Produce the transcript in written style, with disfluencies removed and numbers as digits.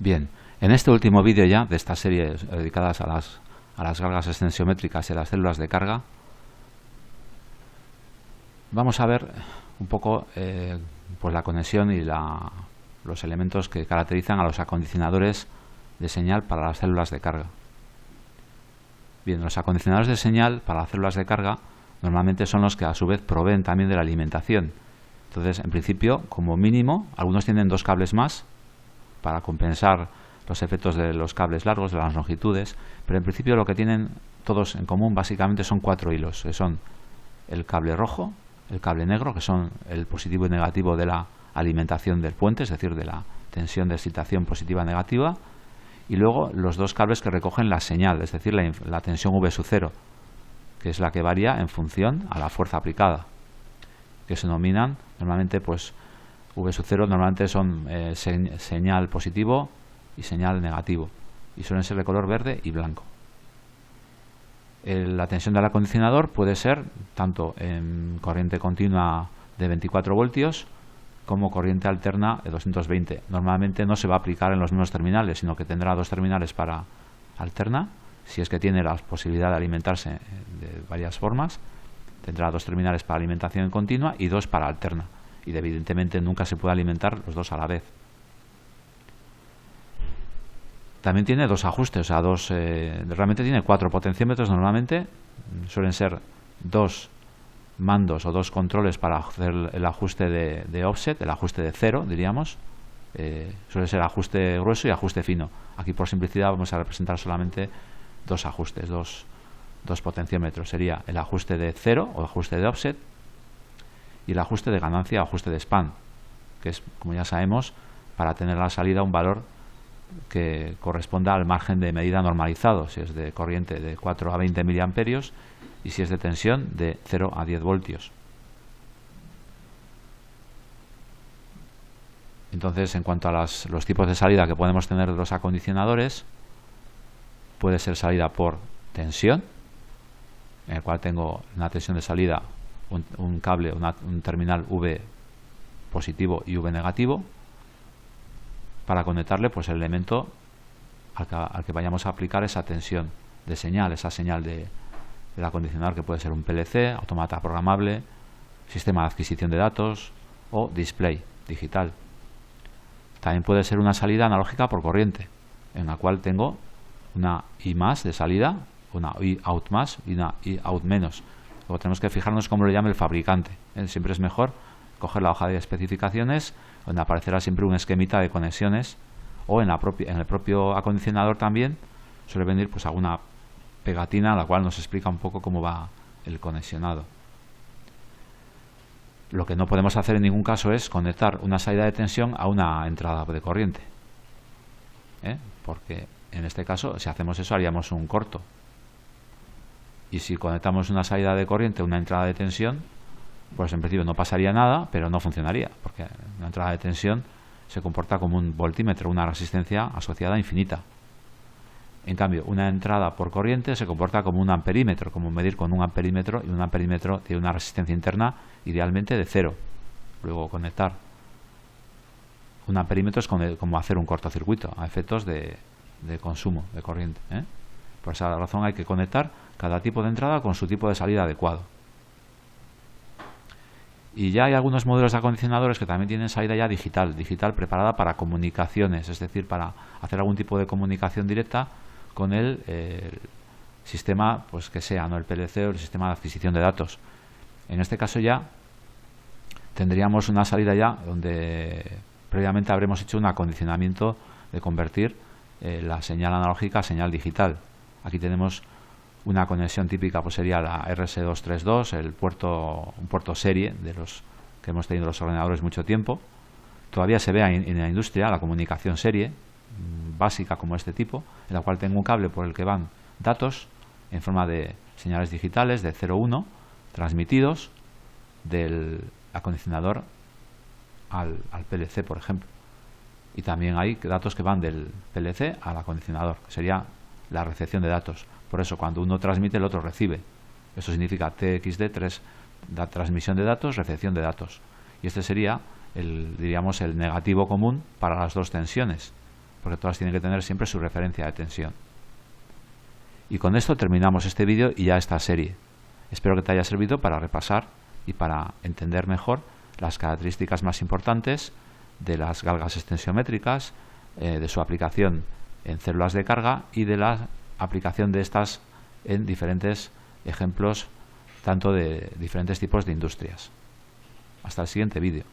Bien, en este último vídeo ya de esta serie dedicadas a las galgas extensiométricas y a las células de carga, vamos a ver un poco pues la conexión y los elementos que caracterizan a los acondicionadores de señal para las células de carga. Bien, los acondicionadores de señal para las células de carga normalmente son los que a su vez proveen también de la alimentación. Entonces, en principio, como mínimo, algunos tienen dos cables más para compensar los efectos de los cables largos, de las longitudes, pero en principio lo que tienen todos en común básicamente son 4 hilos, que son el cable rojo, el cable negro, que son el positivo y negativo de la alimentación del puente, es decir, de la tensión de excitación positiva y negativa, y luego los dos cables que recogen la señal, es decir, la tensión V sub 0, que es la que varía en función a la fuerza aplicada, que se denominan normalmente, pues V sub 0 normalmente son señal positivo y señal negativo, y suelen ser de color verde y blanco. La tensión del acondicionador puede ser tanto en corriente continua de 24 voltios como corriente alterna de 220. Normalmente no se va a aplicar en los mismos terminales, sino que tendrá dos terminales para alterna, si es que tiene la posibilidad de alimentarse de varias formas. Tendrá dos terminales para alimentación en continua y dos para alterna, y evidentemente nunca se puede alimentar los dos a la vez. También tiene dos ajustes, o sea, realmente tiene 4 potenciómetros normalmente. Suelen ser dos mandos o dos controles para hacer el ajuste de offset, el ajuste de cero, diríamos. Suele ser ajuste grueso y ajuste fino. Aquí, por simplicidad, vamos a representar solamente dos ajustes, dos potenciómetros. Sería el ajuste de cero o ajuste de offset y el ajuste de ganancia o ajuste de span, que es, como ya sabemos, para tener a la salida un valor que corresponda al margen de medida normalizado, si es de corriente de 4 a 20 miliamperios y si es de tensión de 0 a 10 voltios. Entonces, en cuanto a los tipos de salida que podemos tener de los acondicionadores, puede ser salida por tensión, en el cual tengo una tensión de salida, un cable, un terminal V positivo y V negativo, para conectarle pues el elemento al que vayamos a aplicar esa tensión de señal, esa señal del acondicionador, que puede ser un PLC, automata programable, sistema de adquisición de datos o display digital. También puede ser una salida analógica por corriente, en la cual tengo una I más de salida, una I out más y una I out menos. Luego tenemos que fijarnos cómo lo llama el fabricante. Siempre es mejor coger la hoja de especificaciones, donde aparecerá siempre un esquemita de conexiones, o en el propio acondicionador también suele venir pues alguna pegatina, la cual nos explica un poco cómo va el conexionado. Lo que no podemos hacer en ningún caso es conectar una salida de tensión a una entrada de corriente, porque en este caso, si hacemos eso, haríamos un corto, y si conectamos una salida de corriente a una entrada de tensión, pues en principio no pasaría nada, pero no funcionaría, porque una entrada de tensión se comporta como un voltímetro, una resistencia asociada infinita. En cambio, una entrada por corriente se comporta como un amperímetro, como medir con un amperímetro, y un amperímetro tiene una resistencia interna idealmente de 0. Luego, conectar un amperímetro es como hacer un cortocircuito a efectos de consumo de corriente. Por esa razón hay que conectar cada tipo de entrada con su tipo de salida adecuado. Y ya hay algunos modelos de acondicionadores que también tienen salida ya digital preparada para comunicaciones, es decir, para hacer algún tipo de comunicación directa con el sistema, pues que sea, ¿no?, el PLC o el sistema de adquisición de datos. En este caso ya tendríamos una salida ya donde previamente habremos hecho un acondicionamiento de convertir la señal analógica a señal digital. Aquí tenemos una conexión típica, pues sería la RS232, un puerto serie de los que hemos tenido los ordenadores mucho tiempo. Todavía se ve en la industria la comunicación serie básica como este tipo, en la cual tengo un cable por el que van datos en forma de señales digitales de 0,1 transmitidos del acondicionador al PLC, por ejemplo. Y también hay datos que van del PLC al acondicionador, que sería la recepción de datos. Por eso, cuando uno transmite, el otro recibe. Eso significa TXD, la transmisión de datos, recepción de datos. Y este sería diríamos, el negativo común para las dos tensiones. porque todas tienen que tener siempre su referencia de tensión. Y con esto terminamos este vídeo y ya esta serie. Espero que te haya servido para repasar y para entender mejor las características más importantes de las galgas extensiométricas, de su aplicación en células de carga y de la aplicación de estas en diferentes ejemplos, tanto de diferentes tipos de industrias. Hasta el siguiente vídeo.